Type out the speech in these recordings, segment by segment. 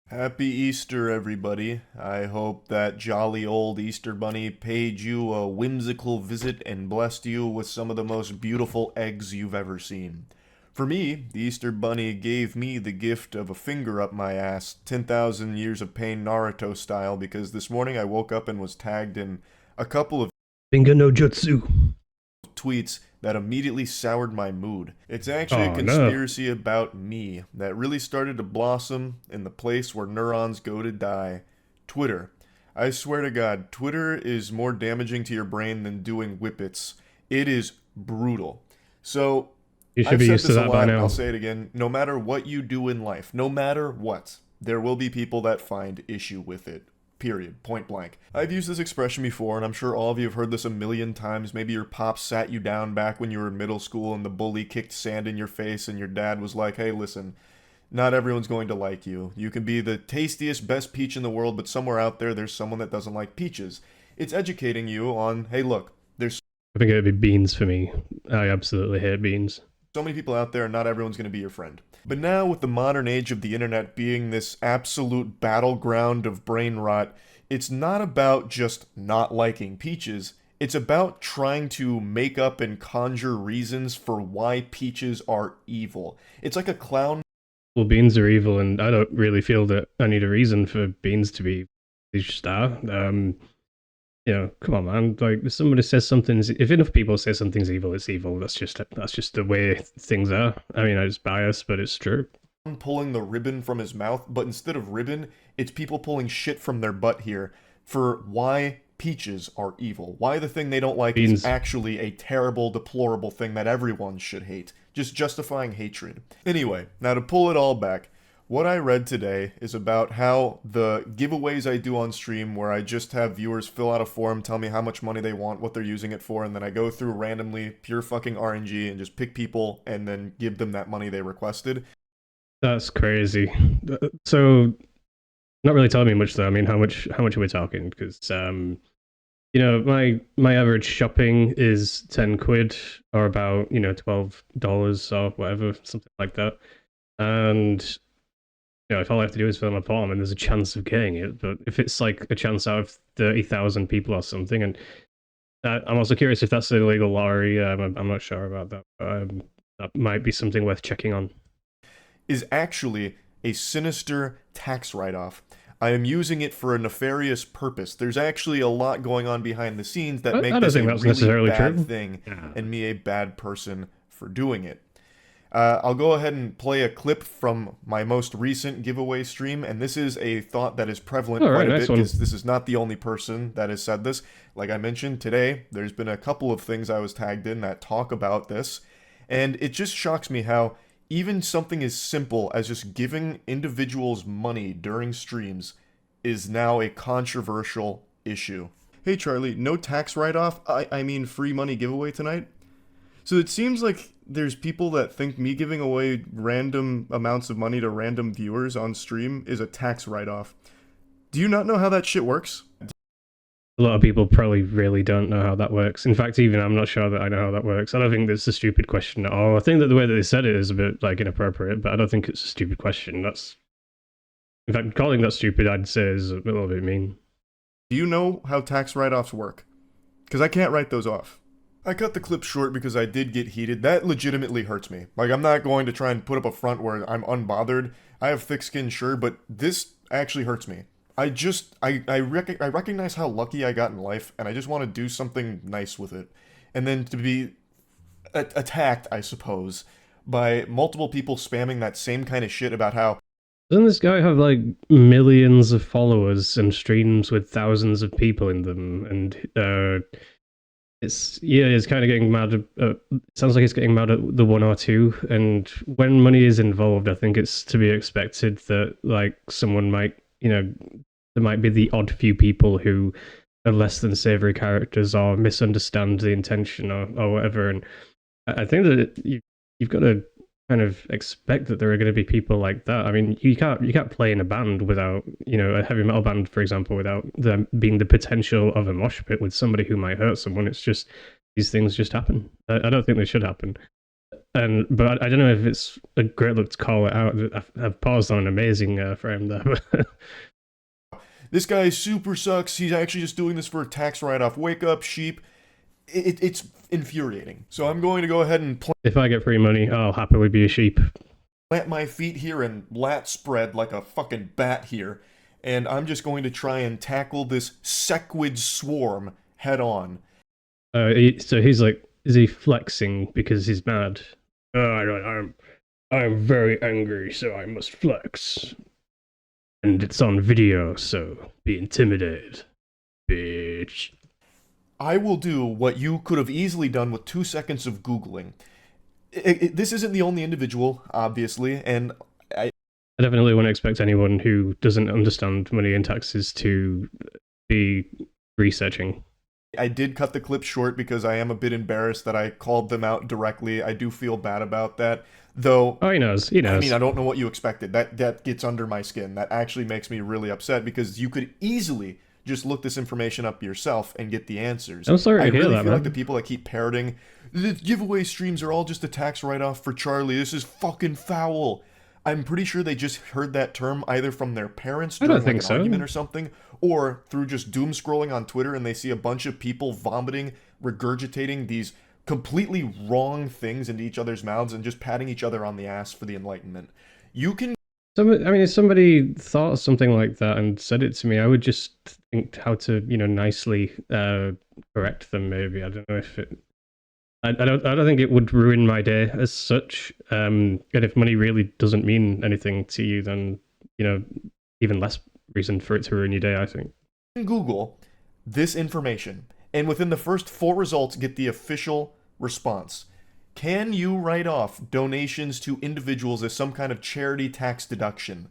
Happy Easter, everybody. I hope that jolly old Easter Bunny paid you a whimsical visit and blessed you with some of the most beautiful eggs you've ever seen. For me, the Easter Bunny gave me the gift of a finger up my ass, 10,000 years of pain Naruto style, because this morning I woke up and was tagged in a couple of Finger no jutsu. tweets that immediately soured my mood. It's actually a Oh no. conspiracy about me that really started to blossom in the place where neurons go to die. Twitter. I swear to God, Twitter is more damaging to your brain than doing whippets. It is brutal. So, You should I've be said used to this a that by lot and I'll now. say it again. No matter what you do in life, no matter what, there will be people that find issue with it. Period. Point blank. I've used this expression before, and I'm sure all of you have heard this a million times. Maybe your pops sat you down back when you were in middle school and the bully kicked sand in your face, and your dad was like, hey, listen, not everyone's going to like you. You can be the tastiest, best peach in the world, but somewhere out there, there's someone that doesn't like peaches. It's educating you on, hey, look, there's I think it'd be beans for me. I absolutely hate beans. so many people out there, and not everyone's going to be your friend. But now, with the modern age of the internet being this absolute battleground of brain rot, it's not about just not liking peaches. It's about trying to make up and conjure reasons for why peaches are evil. It's like a clown. Well, beans are evil, and I don't really feel that I need a reason for beans to be. They just are. Come on, man. Like, if somebody says something's, if enough people say something's evil, it's evil. That's just the way things are. I mean, it's biased, but it's true. Pulling the ribbon from his mouth, but instead of ribbon, it's people pulling shit from their butt here for why peaches are evil. Why the thing they don't like is Beans. actually a terrible, deplorable thing that everyone should hate. Just justifying hatred. Anyway, now to pull it all back, what I read today is about how the giveaways I do on stream, where I just have viewers fill out a form, tell me how much money they want, what they're using it for, and then I go through randomly, pure fucking RNG, and just pick people and then give them that money they requested. That's crazy. So, not really telling me much though. I mean, how much are we talking? Because my average shopping is 10 quid, or about $12 or whatever, something like that. And if all I have to do is fill in my palm and there's a chance of getting it, but if it's like a chance out of 30,000 people or something, and I'm also curious if that's an illegal lottery. I'm not sure about that, but that might be something worth checking on. Is actually a sinister tax write off. I am using it for a nefarious purpose. There's actually a lot going on behind the scenes that I make don't this think a that's really necessarily bad true. thing Yeah. and me a bad person for doing it. I'll go ahead and play a clip from my most recent giveaway stream, and this is a thought that is prevalent All right, quite a nice bit because one. this is not the only person that has said this. Like I mentioned today, there's been a couple of things I was tagged in that talk about this, and it just shocks me how even something as simple as just giving individuals money during streams is now a controversial issue. Hey Charlie, no tax write off? I mean free money giveaway tonight? So it seems like there's people that think me giving away random amounts of money to random viewers on stream is a tax write off. Do you not know how that shit works? A lot of people probably really don't know how that works. In fact, even I'm not sure that I know how that works. I don't think that's a stupid question at all. I think that the way that they said it is a bit like inappropriate, but I don't think it's a stupid question. That's, in fact, calling that stupid, I'd say, is a little bit mean. Do you know how tax write offs work? Because I can't write those off. I cut the clip short because I did get heated. That legitimately hurts me. Like, I'm not going to try and put up a front where I'm unbothered. I have thick skin, sure, but this actually hurts me. I recognize how lucky I got in life, and I just want to do something nice with it. And then to be attacked, I suppose, by multiple people spamming that same kind of shit about how Doesn't this guy have like millions of followers and streams with thousands of people in them? And it's kind of getting mad. It sounds like it's getting mad at the one or two. And when money is involved, I think it's to be expected that like someone might, there might be the odd few people who are less than savory characters or misunderstand the intention or whatever. And I think that you've got to kind of expect that there are going to be people like that. I mean, you can't play in a band without, a heavy metal band, for example, without there being the potential of a mosh pit with somebody who might hurt someone. It's just these things just happen. I don't think they should happen. But I don't know if it's a great look to call it out. I've paused on an amazing frame there. This guy super sucks. He's actually just doing this for a tax write-off. Wake up, sheep. It's infuriating. So I'm going to go ahead and If I get free money, I'll happily be a sheep. plant my feet here and lat spread like a fucking bat here. And I'm just going to try and tackle this sequid swarm head on. So he's like, is he flexing because he's mad? I'm very angry, so I must flex. And it's on video, so be intimidated, bitch. I will do what you could have easily done with 2 seconds of Googling. This isn't the only individual, obviously, and I definitely wouldn't expect anyone who doesn't understand money and taxes to be researching. I did cut the clip short because I am a bit embarrassed that I called them out directly. I do feel bad about that. Though, oh, he knows. He knows. I mean, I don't know what you expected. That gets under my skin. That actually makes me really upset because you could easily just look this information up yourself and get the answers. I'm sorry I to hear really that, feel man. like the people that keep parroting, the giveaway streams are all just a tax write-off for Charlie. This is fucking foul. I'm pretty sure they just heard that term either from their parents during like an argument or something, or through just doom scrolling on Twitter and they see a bunch of people vomiting, regurgitating these completely wrong things into each other's mouths and just patting each other on the ass for the enlightenment. You can... I mean, if somebody thought something like that and said it to me, I would just think how to, nicely correct them. Maybe I don't know if it. I don't think it would ruin my day as such. And if money really doesn't mean anything to you, then even less reason for it to ruin your day, I think. Google this information, and within the first 4 results, get the official response. Can you write off donations to individuals as some kind of charity tax deduction?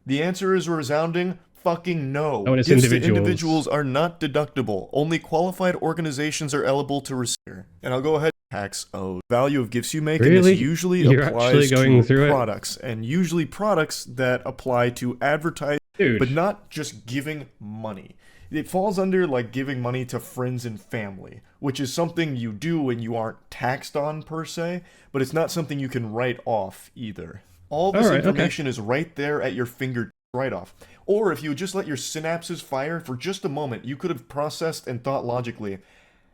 The answer is a resounding fucking no. Oh, and it's Gifts to individuals are not deductible. Only qualified organizations are eligible to receive. And I'll go ahead. Tax owed. Value of gifts you make, really? And this usually You're applies going to through products, and usually products that apply to advertising, but not just giving money. It falls under like giving money to friends and family, which is something you do when you aren't taxed on per se, but it's not something you can write off either. All this information is right there at your fingertips. Write off. Or if you would just let your synapses fire for just a moment, you could have processed and thought logically,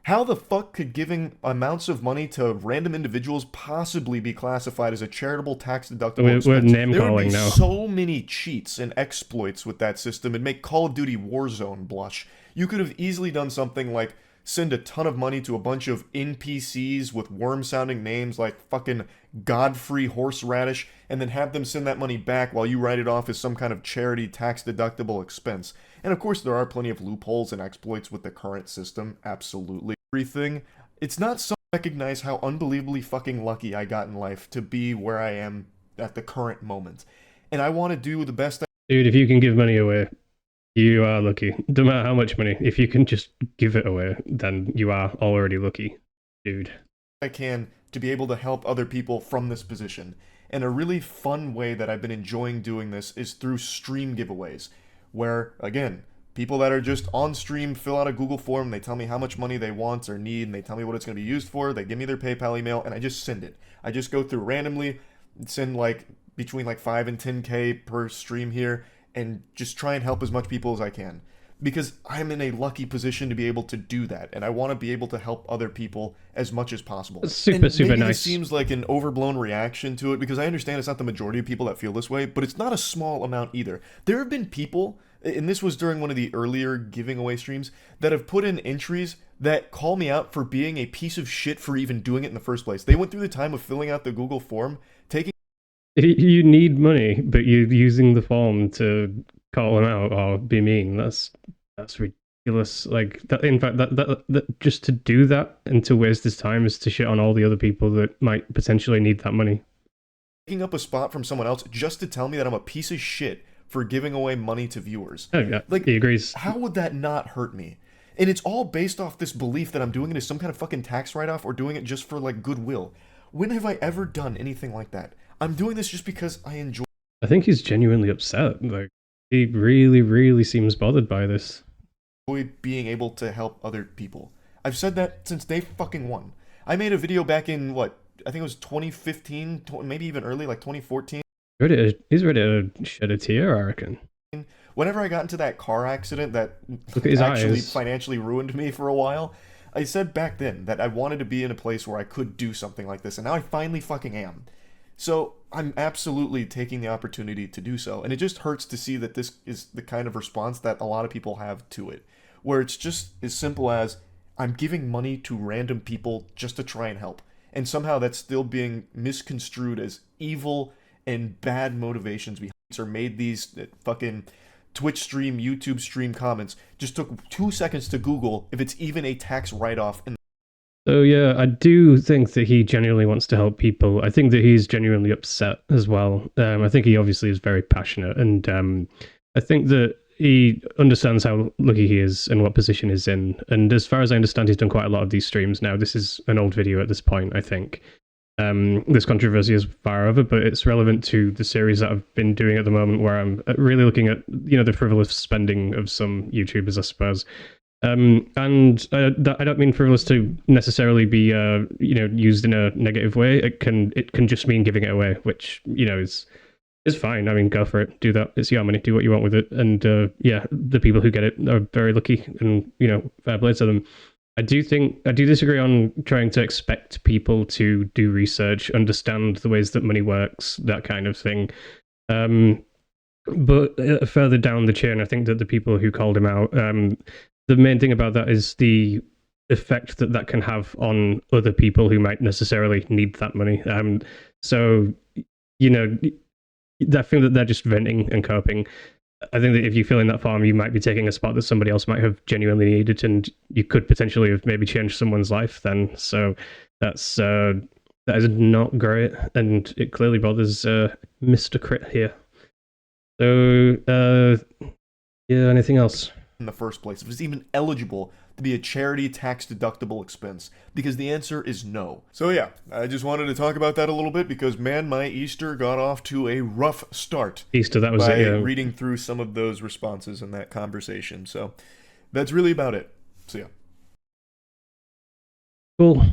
how the fuck could giving amounts of money to random individuals possibly be classified as a charitable tax-deductible expense? We're name-calling now. There would be so many cheats and exploits with that system. It'd make Call of Duty Warzone blush. You could have easily done something like send a ton of money to a bunch of NPCs with worm-sounding names like fucking Godfrey Horseradish, and then have them send that money back while you write it off as some kind of charity tax-deductible expense. And of course, there are plenty of loopholes and exploits with the current system, absolutely. Everything. It's not so I recognize how unbelievably fucking lucky I got in life to be where I am at the current moment. And I want to do the best I can. Dude, if you can give money away, you are lucky. No matter how much money, if you can just give it away, then you are already lucky, dude. I can to be able to help other people from this position. And a really fun way that I've been enjoying doing this is through stream giveaways, where, again, people that are just on stream fill out a Google form, they tell me how much money they want or need, and they tell me what it's going to be used for, they give me their PayPal email, and I just send it. I just go through randomly, send like between like 5 and 10K per stream here, and just try and help as much people as I can. Because I'm in a lucky position to be able to do that, and I want to be able to help other people as much as possible. Super maybe nice. This seems like an overblown reaction to it, because I understand it's not the majority of people that feel this way, but it's not a small amount either. There have been people, and this was during one of the earlier giving away streams, that have put in entries that call me out for being a piece of shit for even doing it in the first place. They went through the time of filling out the Google form, taking... You need money, but you're using the form to call them out or be mean. That's ridiculous. Like that. In fact, that just to do that and to waste this time is to shit on all the other people that might potentially need that money. Taking up a spot from someone else just to tell me that I'm a piece of shit for giving away money to viewers. Oh, yeah, like, he agrees. How would that not hurt me? And it's all based off this belief that I'm doing it as some kind of fucking tax write-off or doing it just for like goodwill. When have I ever done anything like that? I'm doing this just because I enjoy. I think he's genuinely upset. Like, he really, really seems bothered by this. Being able to help other people. I've said that since day fucking one. I made a video back in, what, I think it was 2015, maybe even early, like 2014. He's ready to shed a tear, I reckon. Whenever I got into that car accident that Look at his actually eyes. financially ruined me for a while, I said back then that I wanted to be in a place where I could do something like this, and now I finally fucking am. So I'm absolutely taking the opportunity to do so, and it just hurts to see that this is the kind of response that a lot of people have to it, where it's just as simple as I'm giving money to random people just to try and help, and somehow that's still being misconstrued as evil and bad motivations behind it, or made these fucking Twitch stream, YouTube stream comments just took 2 seconds to Google if it's even a tax write-off. And So yeah, I do think that he genuinely wants to help people. I think that he's genuinely upset as well. I think he obviously is very passionate, and I think that he understands how lucky he is and what position he's in. And as far as I understand, he's done quite a lot of these streams now. This is an old video at this point, I think. This controversy is far over, but it's relevant to the series that I've been doing at the moment, where I'm really looking at the frivolous spending of some YouTubers, I suppose. And I don't mean frivolous to necessarily be used in a negative way. It can just mean giving it away, which is fine. I mean, go for it, do that. It's your money, do what you want with it. And yeah, the people who get it are very lucky, and fair play to them. I do disagree on trying to expect people to do research, understand the ways that money works, that kind of thing. But further down the chain, I think that the people who called him out, the main thing about that is the effect that can have on other people who might necessarily need that money. So, that thing that they're just venting and coping. I think that if you fill in that form, you might be taking a spot that somebody else might have genuinely needed, and you could potentially have maybe changed someone's life then. So that is not great, and it clearly bothers Mr. Crit here. So, yeah, anything else? in the first place, if it's even eligible to be a charity tax deductible expense, because the answer is no. So yeah, I just wanted to talk about that a little bit because man, my Easter got off to a rough start. Easter, that was by it, yeah. reading through some of those responses in that conversation. So that's really about it. So yeah. Cool.